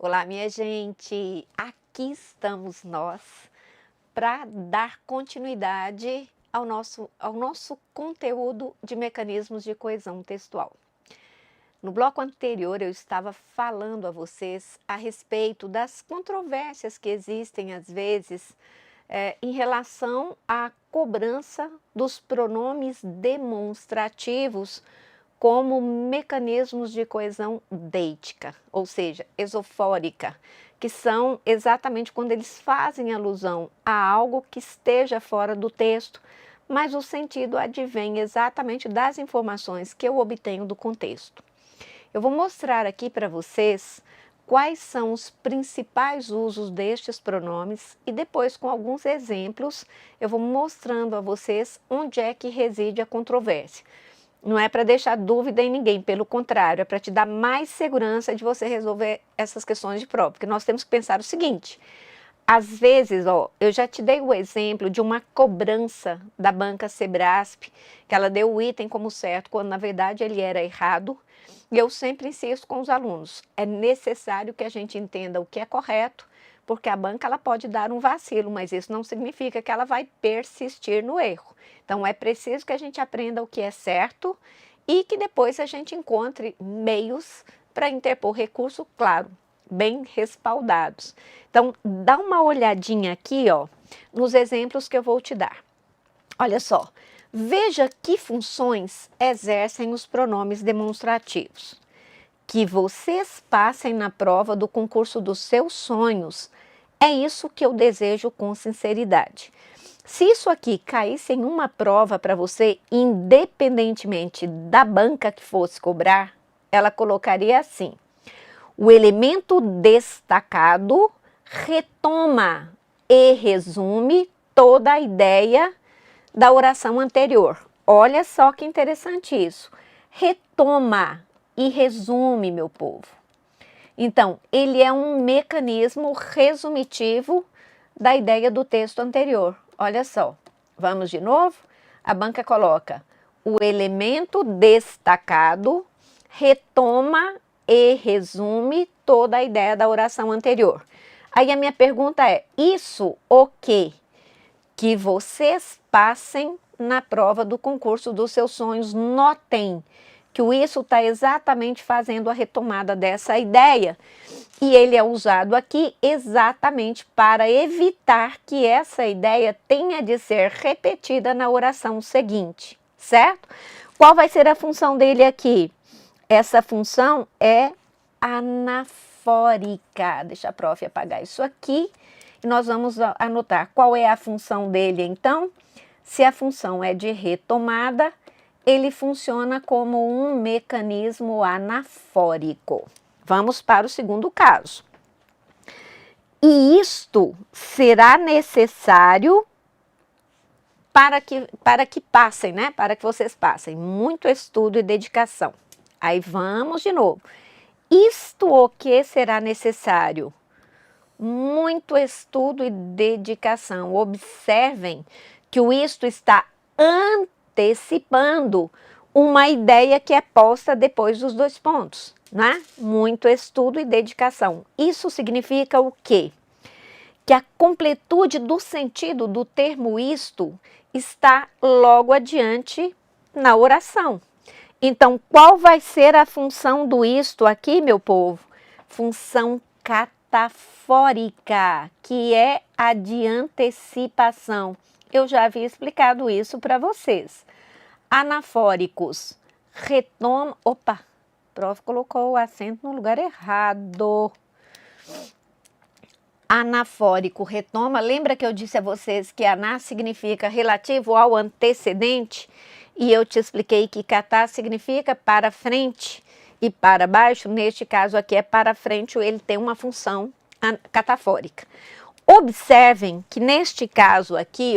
Olá, minha gente! Aqui estamos nós para dar continuidade ao nosso conteúdo de mecanismos de coesão textual. No bloco anterior, eu estava falando a vocês a respeito das controvérsias que existem, às vezes, em relação à cobrança dos pronomes demonstrativos como mecanismos de coesão deítica, ou seja, esofórica, que são exatamente quando eles fazem alusão a algo que esteja fora do texto, mas o sentido advém exatamente das informações que eu obtenho do contexto. Eu vou mostrar aqui para vocês quais são os principais usos destes pronomes e depois, com alguns exemplos, eu vou mostrando a vocês onde é que reside a controvérsia. Não é para deixar dúvida em ninguém, pelo contrário, é para te dar mais segurança de você resolver essas questões de prova, porque nós temos que pensar o seguinte: às vezes, eu já te dei o exemplo de uma cobrança da banca Sebrasp, que ela deu o item como certo, quando na verdade ele era errado, e eu sempre insisto com os alunos, é necessário que a gente entenda o que é correto, porque a banca ela pode dar um vacilo, mas isso não significa que ela vai persistir no erro. Então é preciso que a gente aprenda o que é certo e que depois a gente encontre meios para interpor recurso, claro, bem respaldados. Então dá uma olhadinha aqui, nos exemplos que eu vou te dar. Olha só, veja que funções exercem os pronomes demonstrativos. Que vocês passem na prova do concurso dos seus sonhos, é isso que eu desejo com sinceridade. Se isso aqui caísse em uma prova para você, independentemente da banca que fosse cobrar, ela colocaria assim: o elemento destacado retoma e resume toda a ideia da oração anterior. Olha só que interessante isso. Retoma e resume, meu povo. Então, ele é um mecanismo resumitivo da ideia do texto anterior. Olha só, vamos de novo? A banca coloca: o elemento destacado retoma e resume toda a ideia da oração anterior. Aí a minha pergunta é: isso o quê? Que vocês passem na prova do concurso dos seus sonhos. Notem que o isso está exatamente fazendo a retomada dessa ideia e ele é usado aqui exatamente para evitar que essa ideia tenha de ser repetida na oração seguinte, certo? Qual vai ser a função dele aqui? Essa função é anafórica. Deixa a prof apagar isso aqui e nós vamos anotar qual é a função dele então. Se a função é de retomada, ele funciona como um mecanismo anafórico. Vamos para o segundo caso. E isto será necessário para que passem, né? Para que vocês passem muito estudo e dedicação. Aí vamos de novo. Isto o que será necessário? Muito estudo e dedicação. Observem que o isto está antecipando uma ideia que é posta depois dos dois pontos, né? Muito estudo e dedicação. Isso significa o quê? Que a completude do sentido do termo isto está logo adiante na oração. Então, qual vai ser a função do isto aqui, meu povo? Função catafórica, que é a de antecipação. Eu já havia explicado isso para vocês. Anafóricos retoma... Opa, o prof colocou o acento no lugar errado. Anafórico retoma, lembra que eu disse a vocês que aná significa relativo ao antecedente? E eu te expliquei que catá significa para frente e para baixo. Neste caso aqui é para frente, ele tem uma função catafórica. Observem que neste caso aqui,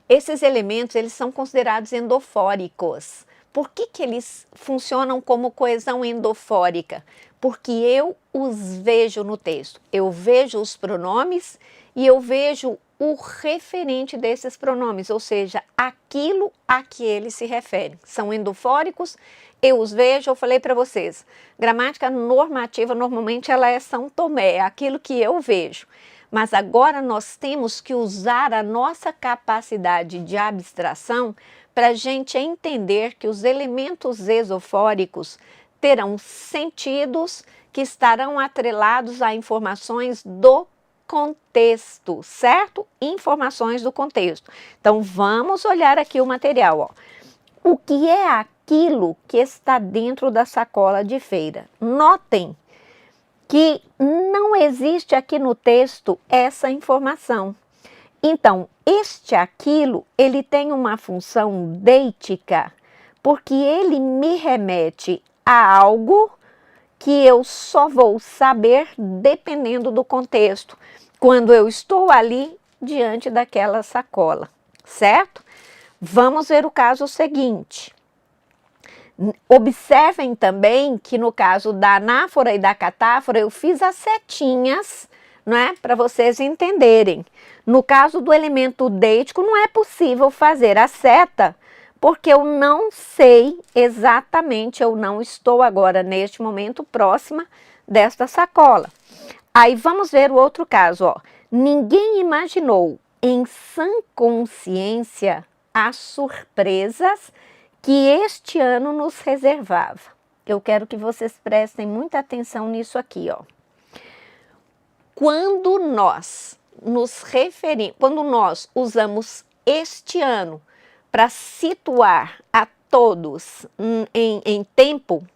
esses elementos eles são considerados endofóricos. Por que eles funcionam como coesão endofórica? Porque eu os vejo no texto. Eu vejo os pronomes e eu vejo o referente desses pronomes, ou seja, aquilo a que eles se referem. São endofóricos, eu os vejo, eu falei para vocês, gramática normativa normalmente ela é São Tomé, é aquilo que eu vejo. Mas agora nós temos que usar a nossa capacidade de abstração para a gente entender que os elementos esofóricos terão sentidos que estarão atrelados a informações do contexto, certo? Informações do contexto. Então, vamos olhar aqui o material, ó. O que é aquilo que está dentro da sacola de feira? Notem que não existe aqui no texto essa informação. Então, aquilo, ele tem uma função deitica, porque ele me remete a algo que eu só vou saber dependendo do contexto, quando eu estou ali diante daquela sacola, certo? Vamos ver o caso seguinte. Observem também que no caso da anáfora e da catáfora eu fiz as setinhas, não é? Para vocês entenderem. No caso do elemento deítico não é possível fazer a seta, porque eu não sei exatamente, eu não estou agora neste momento próxima desta sacola. Aí vamos ver o outro caso, ó. Ninguém imaginou em sã consciência as surpresas que este ano nos reservava. Eu quero que vocês prestem muita atenção nisso aqui, ó. Quando nós usamos este ano para situar a todos em tempo,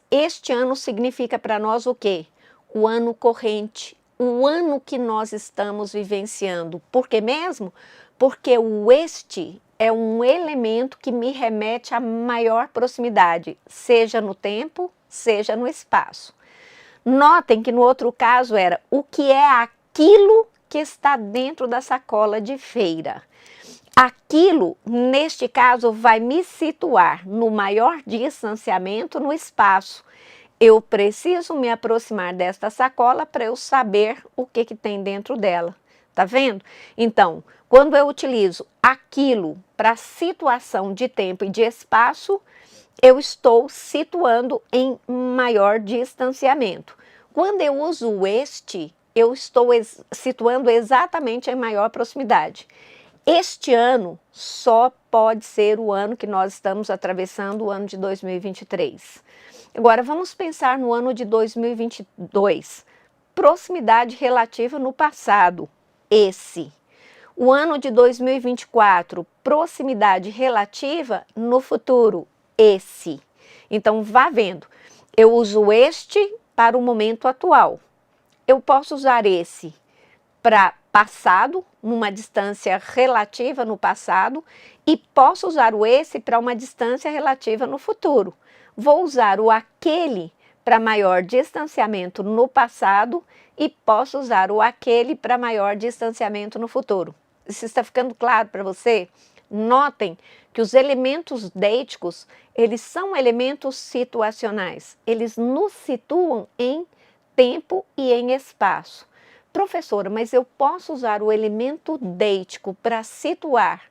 este ano significa para nós o quê? O ano corrente, o ano que nós estamos vivenciando. Por que mesmo? Porque o este é um elemento que me remete a maior proximidade, seja no tempo, seja no espaço. Notem que no outro caso era o que é aquilo que está dentro da sacola de feira. Aquilo, neste caso, vai me situar no maior distanciamento no espaço. Eu preciso me aproximar desta sacola para eu saber o que tem dentro dela. Tá vendo? Então, quando eu utilizo aquilo para situação de tempo e de espaço, eu estou situando em maior distanciamento. Quando eu uso o este, eu estou situando exatamente em maior proximidade. Este ano só pode ser o ano que nós estamos atravessando, o ano de 2023. Agora, vamos pensar no ano de 2022. Proximidade relativa no passado, esse. O ano de 2024, proximidade relativa no futuro, esse. Então, vá vendo. Eu uso este para o momento atual. Eu posso usar esse para passado, numa distância relativa no passado, e posso usar o esse para uma distância relativa no futuro. Vou usar o aquele para maior distanciamento no passado e posso usar o aquele para maior distanciamento no futuro. Isso está ficando claro para você? Notem que os elementos deíticos, eles são elementos situacionais. Eles nos situam em tempo e em espaço. Professora, mas eu posso usar o elemento deítico para situar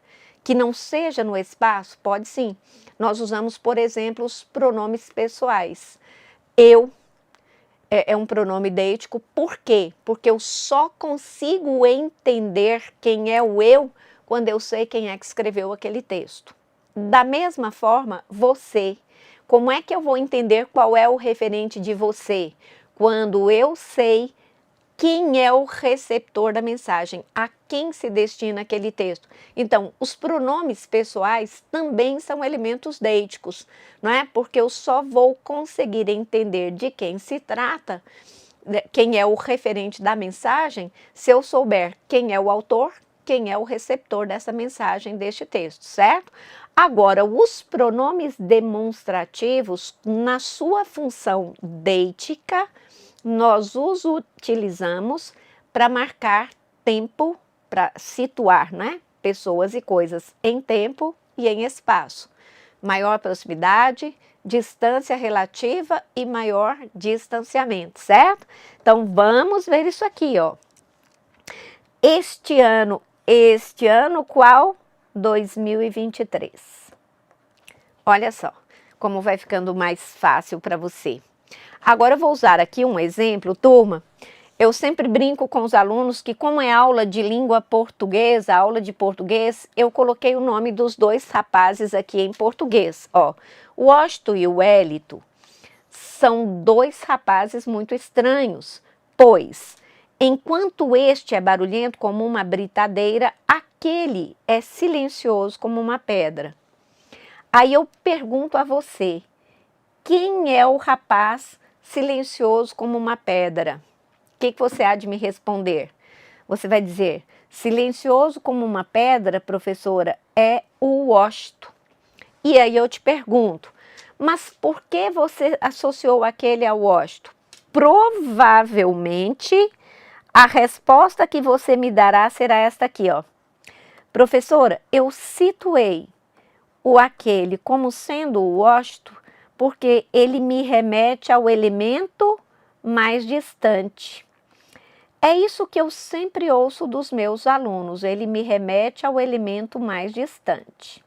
que não seja no espaço? Pode sim. Nós usamos, por exemplo, os pronomes pessoais. Eu é um pronome deítico. Por quê? Porque eu só consigo entender quem é o eu quando eu sei quem é que escreveu aquele texto. Da mesma forma, você. Como é que eu vou entender qual é o referente de você? Quando eu sei quem é o receptor da mensagem, a quem se destina aquele texto. Então, os pronomes pessoais também são elementos deíticos, não é? Porque eu só vou conseguir entender de quem se trata, quem é o referente da mensagem, se eu souber quem é o autor, quem é o receptor dessa mensagem, deste texto, certo? Agora, os pronomes demonstrativos, na sua função deítica, nós os utilizamos para marcar tempo, para situar, né, pessoas e coisas em tempo e em espaço. Maior proximidade, distância relativa e maior distanciamento, certo? Então, vamos ver isso aqui, ó. Este ano qual? 2023. Olha só como vai ficando mais fácil para você. Agora eu vou usar aqui um exemplo, turma. Eu sempre brinco com os alunos que, como é aula de língua portuguesa, aula de português, eu coloquei o nome dos dois rapazes aqui em português. Ó, o Washington e o Wellington são dois rapazes muito estranhos, pois, enquanto este é barulhento como uma britadeira, aquele é silencioso como uma pedra. Aí eu pergunto a você, quem é o rapaz silencioso como uma pedra? O que você há de me responder? Você vai dizer, silencioso como uma pedra, professora, é o Washington. E aí eu te pergunto, mas por que você associou aquele ao Washington? Provavelmente a resposta que você me dará será esta aqui, ó. Professora, eu situei o aquele como sendo o Washington porque ele me remete ao elemento mais distante. É isso que eu sempre ouço dos meus alunos, ele me remete ao elemento mais distante.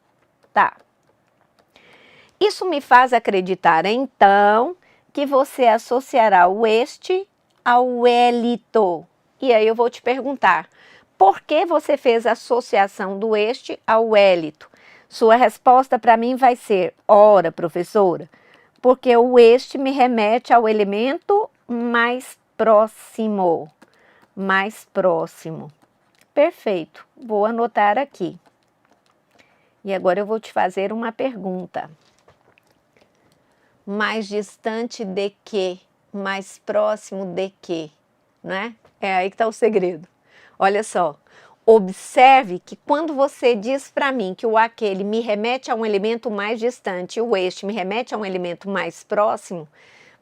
Tá. Isso me faz acreditar, então, que você associará o este ao Wellington. E aí eu vou te perguntar, por que você fez a associação do este ao Wellington? Sua resposta para mim vai ser, ora, professora, porque o este me remete ao elemento mais próximo. Mais próximo. Perfeito, vou anotar aqui. E agora eu vou te fazer uma pergunta. Mais distante de quê? Mais próximo de quê? Né? É aí que está o segredo. Olha só, observe que quando você diz para mim que o aquele me remete a um elemento mais distante e o este me remete a um elemento mais próximo,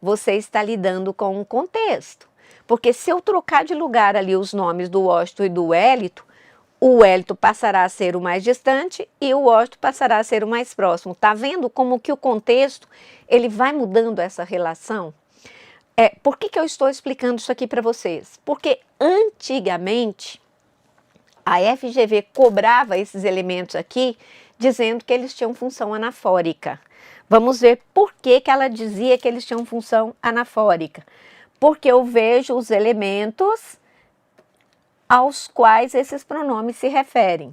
você está lidando com um contexto. Porque se eu trocar de lugar ali os nomes do Washington e do Wellington, o Wellington passará a ser o mais distante e o Washington passará a ser o mais próximo. Tá vendo como que o contexto, ele vai mudando essa relação? Por que eu estou explicando isso aqui para vocês? Porque antigamente a FGV cobrava esses elementos aqui, dizendo que eles tinham função anafórica. Vamos ver por que ela dizia que eles tinham função anafórica. Porque eu vejo os elementos aos quais esses pronomes se referem.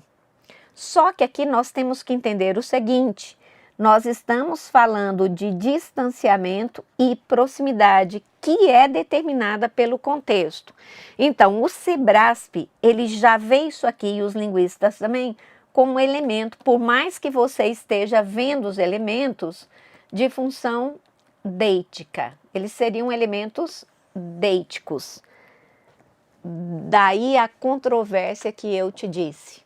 Só que aqui nós temos que entender o seguinte, nós estamos falando de distanciamento e proximidade, que é determinada pelo contexto. Então, o SEBRASP, ele já vê isso aqui, e os linguistas também, como elemento, por mais que você esteja vendo os elementos de função deitica. Eles seriam elementos deíticos. Daí a controvérsia que eu te disse.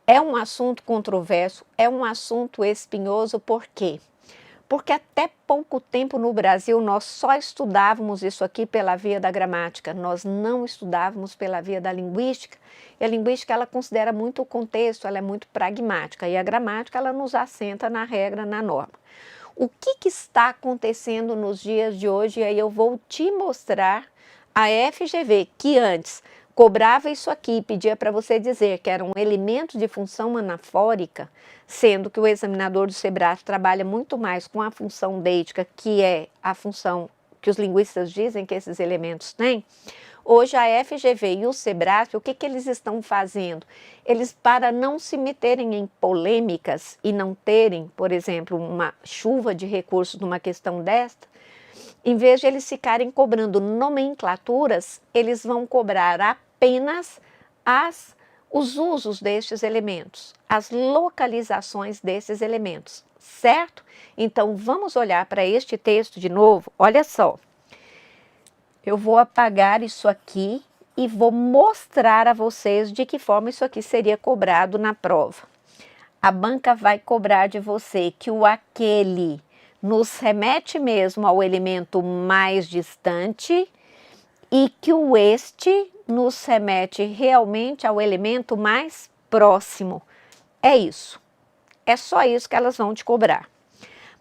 É um assunto controverso, é um assunto espinhoso, por quê? Porque até pouco tempo no Brasil nós só estudávamos isso aqui pela via da gramática, nós não estudávamos pela via da linguística, e a linguística ela considera muito o contexto, ela é muito pragmática, e a gramática ela nos assenta na regra, na norma. O que está acontecendo nos dias de hoje? E aí eu vou te mostrar a FGV, que antes cobrava isso aqui, pedia para você dizer que era um elemento de função anafórica, sendo que o examinador do SEBRASP trabalha muito mais com a função deítica, que é a função que os linguistas dizem que esses elementos têm. Hoje a FGV e o SEBRASP, o que eles estão fazendo? Eles, para não se meterem em polêmicas e não terem, por exemplo, uma chuva de recursos numa questão desta, em vez de eles ficarem cobrando nomenclaturas, eles vão cobrar apenas os usos destes elementos, as localizações desses elementos, certo? Então, vamos olhar para este texto de novo, olha só. Eu vou apagar isso aqui e vou mostrar a vocês de que forma isso aqui seria cobrado na prova. A banca vai cobrar de você que o aquele nos remete mesmo ao elemento mais distante e que o este nos remete realmente ao elemento mais próximo. É isso. É só isso que elas vão te cobrar.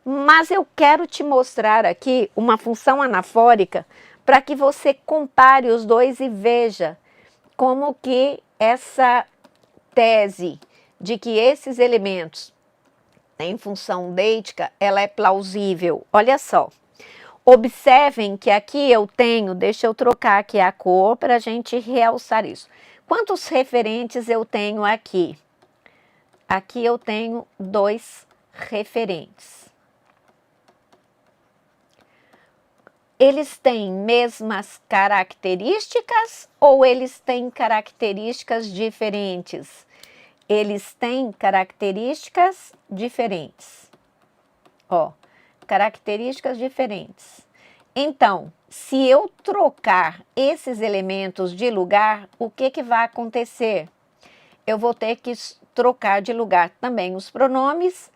Mas eu quero te mostrar aqui uma função anafórica para que você compare os dois e veja como que essa tese de que esses elementos têm função deítica, ela é plausível. Olha só. Observem que aqui eu tenho, deixa eu trocar aqui a cor para a gente realçar isso. Quantos referentes eu tenho aqui? Aqui eu tenho 2 referentes. Eles têm mesmas características ou eles têm características diferentes? Eles têm características diferentes. Ó. Características diferentes. Então, se eu trocar esses elementos de lugar, o que vai acontecer? Eu vou ter que trocar de lugar também os pronomes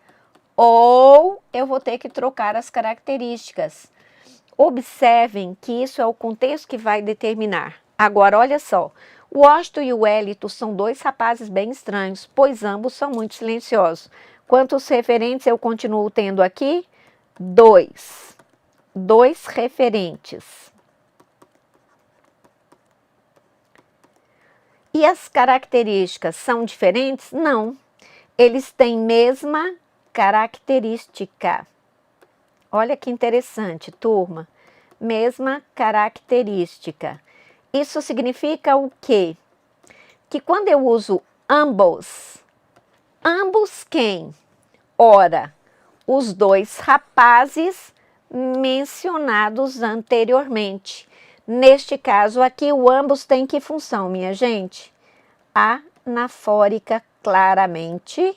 ou eu vou ter que trocar as características. Observem que isso é o contexto que vai determinar. Agora, olha só. O Washington e o Wellington são 2 rapazes bem estranhos, pois ambos são muito silenciosos. Quantos referentes eu continuo tendo aqui? 2 referentes. E as características são diferentes? Não. Eles têm mesma característica. Olha que interessante, turma. Mesma característica. Isso significa o quê? Que quando eu uso ambos quem? Ora, os 2 rapazes mencionados anteriormente. Neste caso aqui, o ambos tem que função, minha gente? Anafórica, claramente,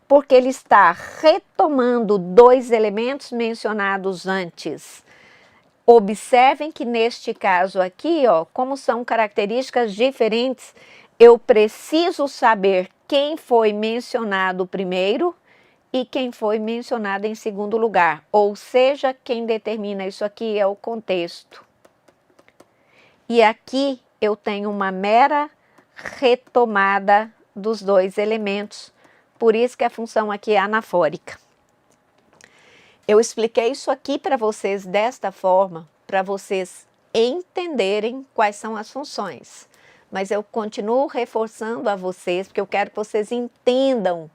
porque ele está retomando 2 elementos mencionados antes. Observem que neste caso aqui, ó, como são características diferentes, eu preciso saber quem foi mencionado primeiro e quem foi mencionado em segundo lugar. Ou seja, quem determina isso aqui é o contexto. E aqui eu tenho uma mera retomada dos 2 elementos, por isso que a função aqui é anafórica. Eu expliquei isso aqui para vocês desta forma, para vocês entenderem quais são as funções. Mas eu continuo reforçando a vocês, porque eu quero que vocês entendam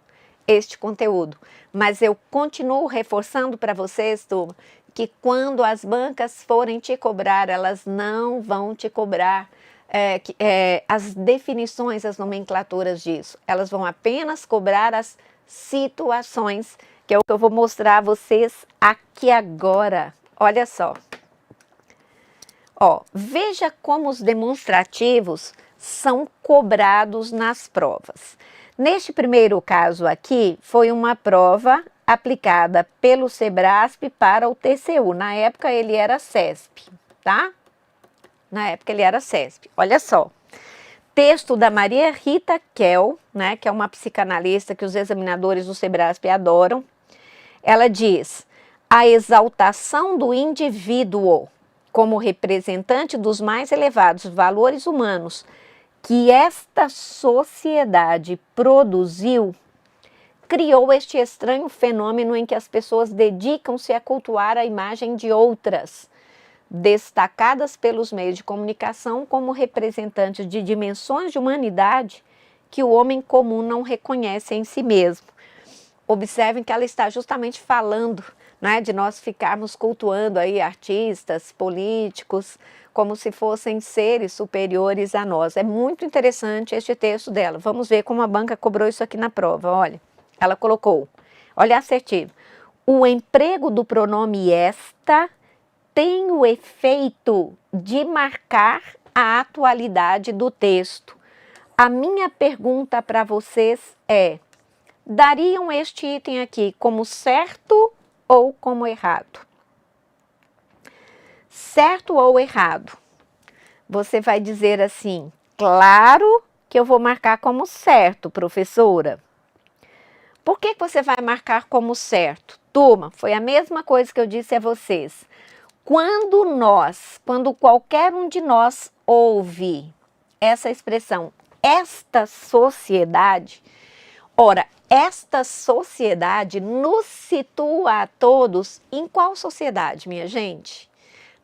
este conteúdo. Mas eu continuo reforçando para vocês, turma, que quando as bancas forem te cobrar, elas não vão te cobrar as definições, as nomenclaturas disso. Elas vão apenas cobrar as situações, que é o que eu vou mostrar a vocês aqui agora. Olha só. Ó, veja como os demonstrativos são cobrados nas provas. Neste primeiro caso aqui, foi uma prova aplicada pelo SEBRASP para o TCU. Na época ele era CESP, tá? Na época ele era CESP. Olha só. Texto da Maria Rita Kell, né, que é uma psicanalista que os examinadores do SEBRASP adoram. Ela diz: a exaltação do indivíduo como representante dos mais elevados valores humanos que esta sociedade produziu, criou este estranho fenômeno em que as pessoas dedicam-se a cultuar a imagem de outras, destacadas pelos meios de comunicação como representantes de dimensões de humanidade que o homem comum não reconhece em si mesmo. Observem que ela está justamente falando, né, de nós ficarmos cultuando aí artistas, políticos, como se fossem seres superiores a nós. É muito interessante este texto dela. Vamos ver como a banca cobrou isso aqui na prova. Olha, ela colocou, olha a assertiva: o emprego do pronome esta tem o efeito de marcar a atualidade do texto. A minha pergunta para vocês é: dariam este item aqui como certo ou como errado? Certo ou errado? Você vai dizer assim: claro que eu vou marcar como certo, professora. Por que você vai marcar como certo? Turma, foi a mesma coisa que eu disse a vocês. Quando qualquer um de nós ouve essa expressão, esta sociedade, ora, esta sociedade nos situa a todos em qual sociedade, minha gente?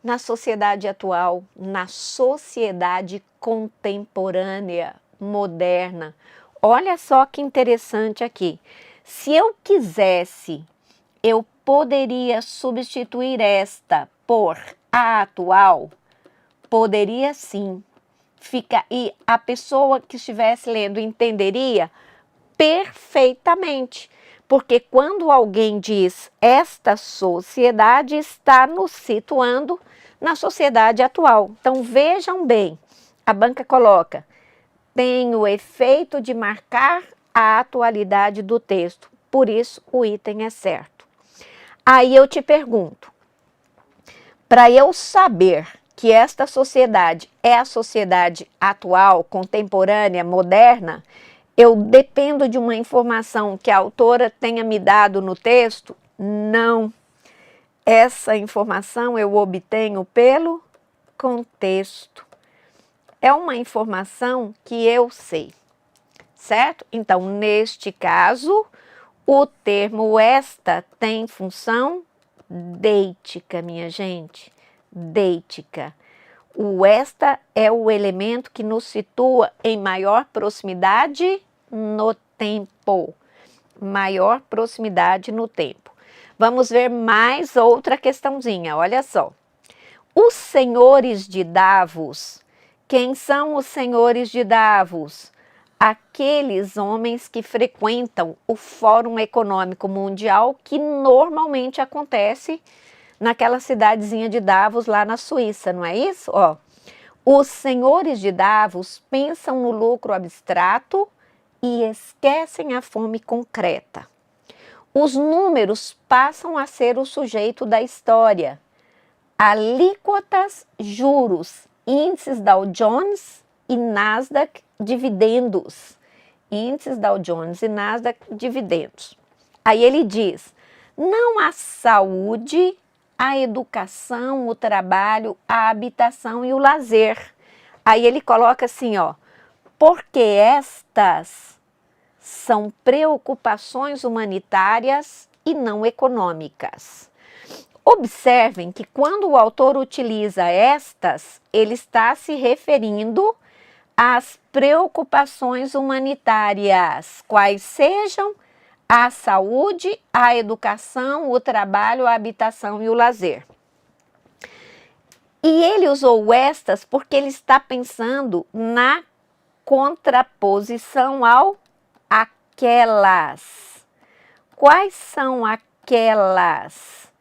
Na sociedade atual, na sociedade contemporânea. moderna. Olha só que interessante aqui. Se eu quisesse, eu poderia substituir esta por a atual? Poderia sim. E a pessoa que estivesse lendo entenderia perfeitamente. Porque quando alguém diz esta sociedade, está nos situando na sociedade atual. Então vejam bem, a banca coloca, tem o efeito de marcar a atualidade do texto, por isso o item é certo. Aí eu te pergunto, para eu saber que esta sociedade é a sociedade atual, contemporânea, moderna, eu dependo de uma informação que a autora tenha me dado no texto? Não. Essa informação eu obtenho pelo contexto. É uma informação que eu sei, certo? Então, neste caso, o termo esta tem função deitica, minha gente, deitica. O esta é o elemento que nos situa em maior proximidade no tempo. Maior proximidade no tempo. Vamos ver mais outra questãozinha, olha só. Os senhores de Davos. Quem são os senhores de Davos? Aqueles homens que frequentam o Fórum Econômico Mundial, que normalmente acontece naquela cidadezinha de Davos, lá na Suíça, não é isso? Ó, os senhores de Davos pensam no lucro abstrato e esquecem a fome concreta. Os números passam a ser o sujeito da história. Alíquotas, juros, índices Dow Jones e Nasdaq, dividendos. Índices Dow Jones e Nasdaq, dividendos. Aí ele diz, não há saúde, a educação, o trabalho, a habitação e o lazer. Aí ele coloca assim, ó, porque estas são preocupações humanitárias e não econômicas. Observem que quando o autor utiliza estas, ele está se referindo às preocupações humanitárias, quais sejam a saúde, a educação, o trabalho, a habitação e o lazer. E ele usou estas porque ele está pensando na contraposição ao aquelas. Quais são aquelas?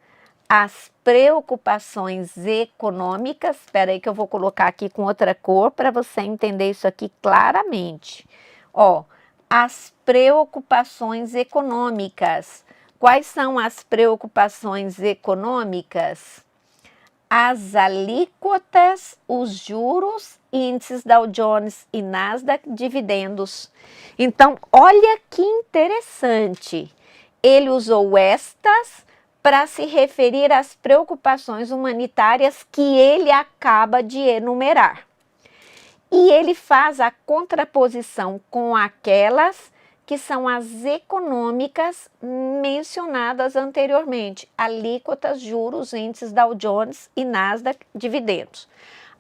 As preocupações econômicas. Espera aí que eu vou colocar aqui com outra cor para você entender isso aqui claramente. Ó, as preocupações econômicas. Quais são as preocupações econômicas? As alíquotas, os juros, índices Dow Jones e Nasdaq, dividendos. Então, olha que interessante. Ele usou estas para se referir às preocupações humanitárias que ele acaba de enumerar. E ele faz a contraposição com aquelas que são as econômicas mencionadas anteriormente, alíquotas, juros, índices Dow Jones e Nasdaq, dividendos.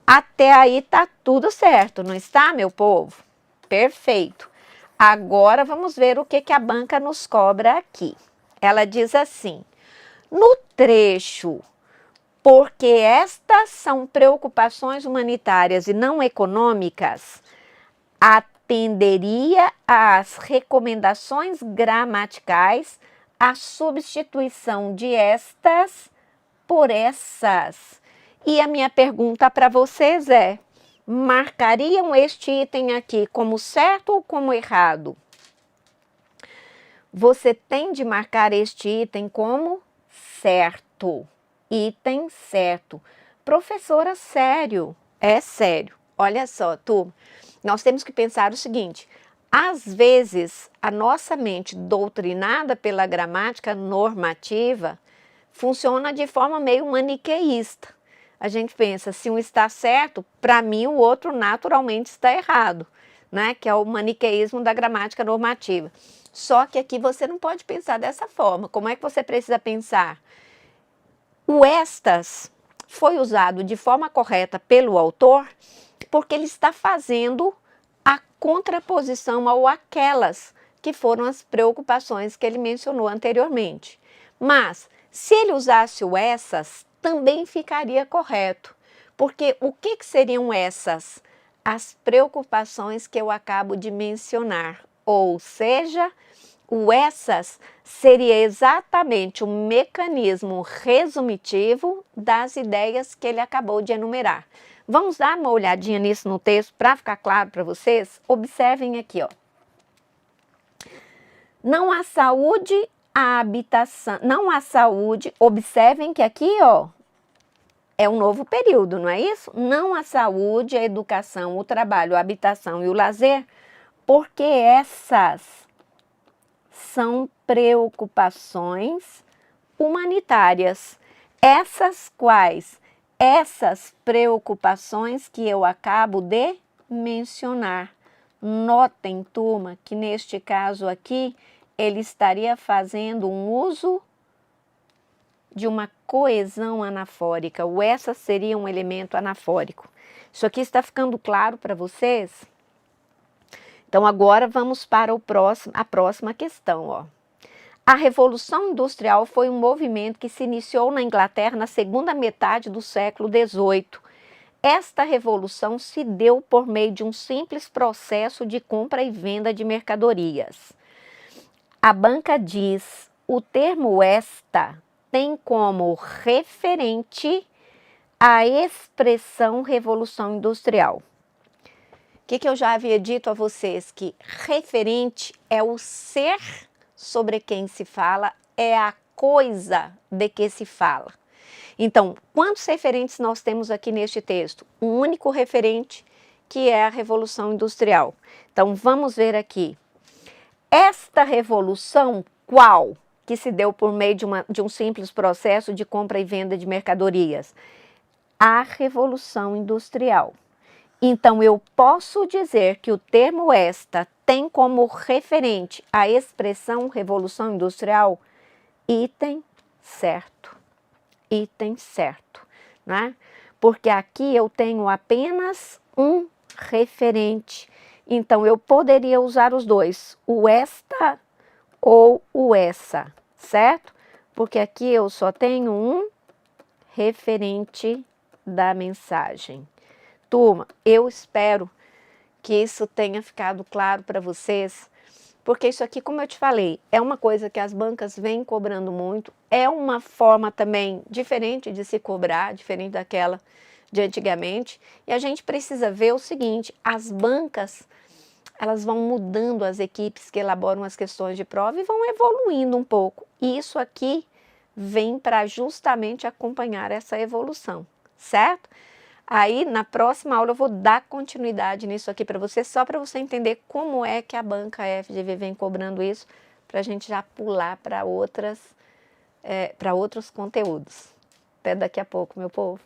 Até aí tá tudo certo, não está, meu povo? Perfeito. Agora vamos ver o que a banca nos cobra aqui. Ela diz assim, no trecho, porque estas são preocupações humanitárias e não econômicas, atenderia às recomendações gramaticais a substituição de estas por essas. E a minha pergunta para vocês é, marcariam este item aqui como certo ou como errado? Você tem de marcar este item como certo. Item certo. Professora, sério? É sério. Olha só, turma, nós temos que pensar o seguinte, às vezes a nossa mente doutrinada pela gramática normativa funciona de forma meio maniqueísta. A gente pensa, se um está certo, para mim o outro naturalmente está errado, né? Que é o maniqueísmo da gramática normativa. Só que aqui você não pode pensar dessa forma. Como é que você precisa pensar? O estas foi usado de forma correta pelo autor porque ele está fazendo a contraposição ao aquelas que foram as preocupações que ele mencionou anteriormente. Mas, se ele usasse o essas, também ficaria correto. Porque o que seriam essas? As preocupações que eu acabo de mencionar. Ou seja, o essas seria exatamente o mecanismo resumitivo das ideias que ele acabou de enumerar. Vamos dar uma olhadinha nisso no texto para ficar claro para vocês? Observem aqui, ó. Não há saúde, a habitação, não há saúde, observem que aqui, ó, é um novo período, não é isso? Não há saúde, a educação, o trabalho, a habitação e o lazer, porque essas são preocupações humanitárias. Essas preocupações que eu acabo de mencionar. Notem, turma, que neste caso aqui, ele estaria fazendo um uso de uma coesão anafórica. O essa seria um elemento anafórico. Isso aqui está ficando claro para vocês? Então, agora vamos para a próxima questão, ó. A Revolução Industrial foi um movimento que se iniciou na Inglaterra na segunda metade do século XVIII. Esta revolução se deu por meio de um simples processo de compra e venda de mercadorias. A banca diz, o termo esta tem como referente a expressão Revolução Industrial. O que eu já havia dito a vocês? Que referente é o ser sobre quem se fala, é a coisa de que se fala. Então, quantos referentes nós temos aqui neste texto? Um único referente, que é a Revolução Industrial. Então, vamos ver aqui. Esta revolução, qual? Que se deu por meio de um simples processo de compra e venda de mercadorias? A Revolução Industrial. Então, eu posso dizer que o termo esta tem como referente a expressão Revolução Industrial? Item certo. Item certo, né? Porque aqui eu tenho apenas um referente. Então, eu poderia usar os dois, o esta ou o essa, certo? Porque aqui eu só tenho um referente da mensagem. Turma, eu espero que isso tenha ficado claro para vocês, porque isso aqui, como eu te falei, é uma coisa que as bancas vêm cobrando muito, é uma forma também diferente de se cobrar, diferente daquela de antigamente, e a gente precisa ver o seguinte, as bancas, elas vão mudando as equipes que elaboram as questões de prova e vão evoluindo um pouco, e isso aqui vem para justamente acompanhar essa evolução, certo? Aí, na próxima aula, eu vou dar continuidade nisso aqui para você, só para você entender como é que a banca FGV vem cobrando isso, para a gente já pular para outros conteúdos. Até daqui a pouco, meu povo.